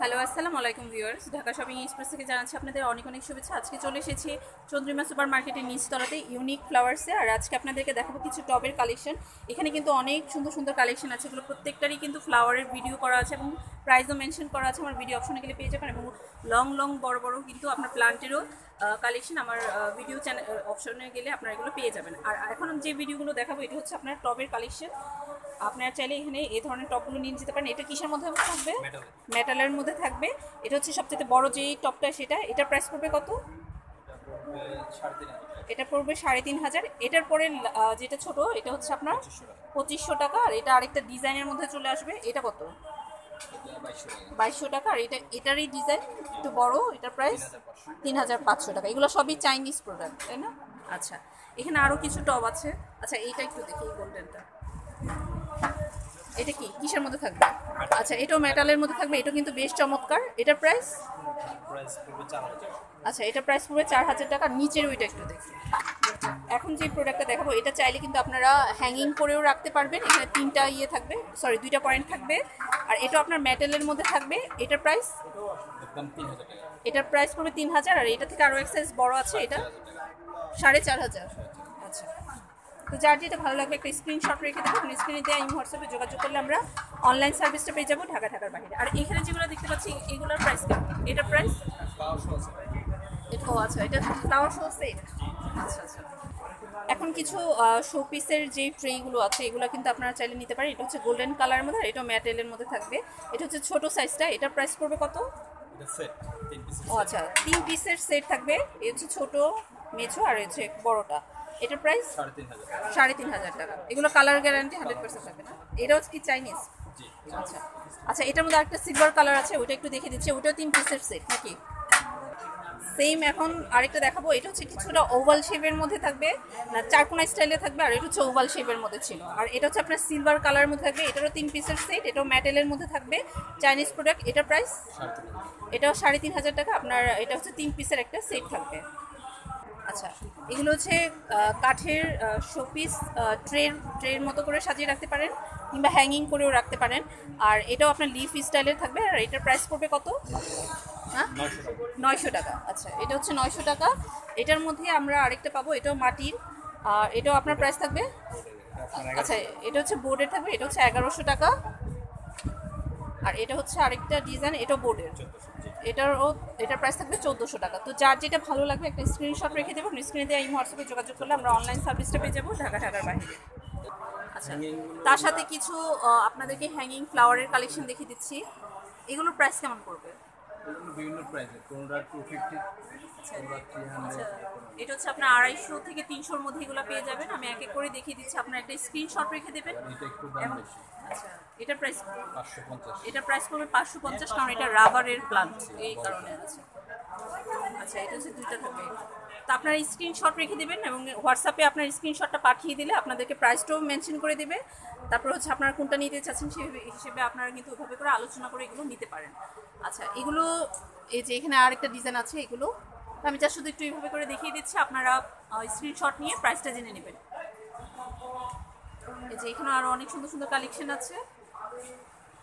Hello আসসালামু আলাইকুম viewers, Dhaka shopping express থেকে জানাচ্ছি আপনাদের অনেক অনেক শুভেচ্ছা। আজকে চলে এসেছি চন্দ্রিমা সুপার মার্কেটের নিচতলাতে ইউনিক ফ্লাওয়ার্সে। আর আজকে আপনাদেরকে দেখাবো কিছু টবের কালেকশন। এখানে কিন্তু অনেক সুন্দর সুন্দর কালেকশন আছে, এগুলো প্রত্যেকটারই কিন্তু ফ্লাওয়ারের ভিডিও করা আছে এবং প্রাইসও মেনশন করা আছে। আমার ভিডিও অপশনে গেলে পেয়ে যাবেন এবং লং লং বড় বড় কিন্তু আপনার প্লান্টেরও কালেকশন আমার ভিডিও চ্যানেল অপশনে গেলে আপনারা এগুলো পেয়ে যাবেন। আর এখন যে ভিডিওগুলো দেখাবো এটা হচ্ছে আপনার টবের কালেকশন। আপনারা চাইলে এখানে এই ধরনের টপগুলো নিয়ে যেতে পারেন। এটা কিসের মধ্যে থাকবে? মেটালের মধ্যে থাকবে। এটা হচ্ছে সবচেয়ে বড় যে টপটা, সেটা এটার প্রাইস পড়বে কত? এটা পড়বে ৩৫০০। এটার পরে যেটা ছোট এটা হচ্ছে আপনার ২৫০০ টাকা। আর এটা আরেকটা ডিজাইনের মধ্যে চলে আসবে, এটা কত? ২২০০ টাকা। আর এটারই ডিজাইন একটু বড়, এটার প্রাইস ৩৫০০ টাকা। এগুলো সবই চাইনিজ প্রোডাক্ট, তাই না? আচ্ছা, এখানে আরও কিছু টব আছে। আচ্ছা, এইটা একটু দেখি, এই গোল্ডেনটা এটা কি কিসের মধ্যে থাকবে? আচ্ছা, এটাও মেটালের মধ্যে থাকবে। এটা কিন্তু বেশ চমৎকার। এটার প্রাইস পড়বে ৪,০০০। আচ্ছা, এটা প্রাইস পড়বে ৪,০০০ টাকা। নিচের ওইটা একটু দেখি। এখন যে প্রোডাক্টটা দেখাবো এটা চাইলে কিন্তু আপনারা হ্যাঙ্গিং করেও রাখতে পারবেন। এখানে দুইটা পয়েন্ট থাকবে। আর এটা আপনার মেটালের মধ্যে থাকবে। এটার প্রাইস একদম ৩,০০০ টাকা। এটার প্রাইস পড়বে ৩,০০০। আর এটা থেকে আরও এক সাইজ বড় আছে, এটা ৪,৫০০। আচ্ছা, তো যার যেটা ভালো লাগবে একটা স্ক্রিনশট রেখে দেবো। স্ক্রিনে দেওয়া হোয়াটসঅ্যাপে যোগাযোগ করলে আমরা অনলাইন সার্ভিসটা পেয়ে যাবো ঢাকার বাইরে। আর এখানে যেগুলো দেখতে পাচ্ছি এগুলোর প্রাইস কেমন? এটার প্রাইস আচ্ছা, এটা ফ্লাওয়ার শো সেট। আচ্ছা আচ্ছা, এখন কিছু শো পিসের যে ট্রেগুলো আছে এগুলো কিন্তু আপনারা চাইলে নিতে পারেন। এটা হচ্ছে গোল্ডেন কালারের মধ্যে, এটা ম্যাটেলের মধ্যে থাকবে। এটা হচ্ছে ছোট সাইজটা। এটার প্রাইস পড়বে কত? আচ্ছা, ৩ পিসের সেট থাকবে। এই হচ্ছে ছোট, মেছো আর হচ্ছে বড়টা। এটার প্রাইস ৩,৫০০ টাকা। এগুলো কালার গ্যারান্টি 100% থাকবে না? এটা হচ্ছে কি চাইনিজ? আচ্ছা আচ্ছা, এটার মধ্যে একটা সিলভার কালার আছে, ওটা একটু দেখে দিচ্ছি। ওটাও 3 পিসের সেট নাকি? সেম। এখন আরেকটা দেখাবো। এটা হচ্ছে কিছুটা ওভাল শেপের মধ্যে থাকবে, না চারকোনা স্টাইলে থাকবে। আর এটা হচ্ছে ওভাল শেপের মধ্যে ছিল। আর এটা হচ্ছে আপনার সিলভার কালারের মধ্যে থাকবে। এটারও 3 পিসের সেট। এটাও মেটালের মধ্যে থাকবে, চাইনিজ প্রোডাক্ট। এটার প্রাইস এটাও ৩,৫০০ টাকা। আপনার এটা হচ্ছে 3 পিসের একটা সেট থাকবে। আচ্ছা, এগুলো হচ্ছে কাঠের শোপিস ট্রের মতো করে সাজিয়ে রাখতে পারেন কিংবা হ্যাঙ্গিং করেও রাখতে পারেন। আর এটাও আপনার লিফ স্টাইলের থাকবে। আর এটার প্রাইস পড়বে কত? হ্যাঁ, ৯০০ টাকা। আচ্ছা, এটা হচ্ছে ৯০০ টাকা। এটার মধ্যে আমরা আরেকটা পাবো, এটাও মাটির। আর এটাও আপনার প্রাইস থাকবে। আচ্ছা, এটা হচ্ছে বোর্ডের থাকবে। এটা হচ্ছে ১১০০ টাকা। আর এটা হচ্ছে আরেকটা ডিজাইন, এটাও বোর্ডের। এটার প্রাইস থাকবে ১৪০০ টাকা। তো যার যেটা ভালো লাগবে একটা স্ক্রিনশট রেখে দেবো। স্ক্রিনে দেওয়া হোয়াটসঅ্যাপে যোগাযোগ করলে আমরা অনলাইন সার্ভিসটা পেয়ে যাবো ঢাকার বাইরে। আচ্ছা, তার সাথে কিছু আপনাদেরকে হ্যাঙ্গিং ফ্লাওয়ারের কালেকশন দেখিয়ে দিচ্ছি। এগুলোর প্রাইস কেমন পড়বে? বিভিন্ন প্রাইসে, কোনটা 250, কোনটা 300। এটা হচ্ছে আপনার ২৫০ থেকে ৩০০-র মধ্যে এগুলো পেয়ে যাবেন। আমি এক এক করে দেখিয়ে দিচ্ছি, আপনার একটা স্ক্রিনশট রেখে দেবেন। এটা একটু দাম বেশি। আচ্ছা, এটার প্রাইস ৫৫০। এটার প্রাইস পড়বে ৫৫০, কারণ এটা রাবারের প্লান্ট, এই কারণে আছে। আচ্ছা, এটা হচ্ছে দুইটা থাকবে। তো আপনারা স্ক্রিনশট রেখে দেবেন এবং হোয়াটসঅ্যাপে আপনার স্ক্রিনশটটা পাঠিয়ে দিলে আপনাদেরকে প্রাইসটাও মেনশন করে দেবে। তারপর হচ্ছে আপনারা কোনটা নিতে চাচ্ছেন সেই হিসেবে আপনারা কিন্তু ওইভাবে করে আলোচনা করে এগুলো নিতে পারেন। আচ্ছা, এগুলো এই যে এখানে আরেকটা ডিজাইন আছে, এগুলো আমি যা শুধু একটু এইভাবে করে দেখিয়ে দিচ্ছি, আপনারা স্ক্রিনশট নিয়ে প্রাইসটা জেনে নেবেন। এই যে এখানে আরও অনেক সুন্দর সুন্দর কালেকশন আছে।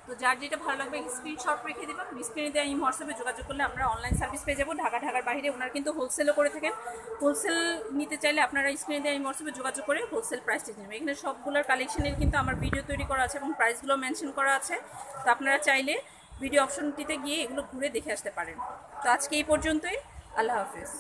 তো যার যেটা ভালো লাগবে স্ক্রিনশট রেখে দেবেন। স্ক্রিনে দেওয়া হোয়াটসঅ্যাপে যোগাযোগ করলে আমরা অনলাইন সার্ভিস পেয়ে যাবো ঢাকার বাইরে। ওনারা কিন্তু হোলসেলও করে থাকেন। হোলসেল নিতে চাইলে আপনারা স্ক্রিনে দেওয়া হোয়াটসঅ্যাপে যোগাযোগ করে হোলসেল প্রাইসটা নেবেন। এখানে সবগুলোর কালেকশনের কিন্তু আমার ভিডিও তৈরি করা আছে এবং প্রাইসগুলো মেনশন করা আছে। তো আপনারা চাইলে ভিডিও অপশনটিতে গিয়ে এগুলো ঘুরে দেখে আসতে পারেন। তো আজকে এই পর্যন্তই। আল্লাহ হাফিজ।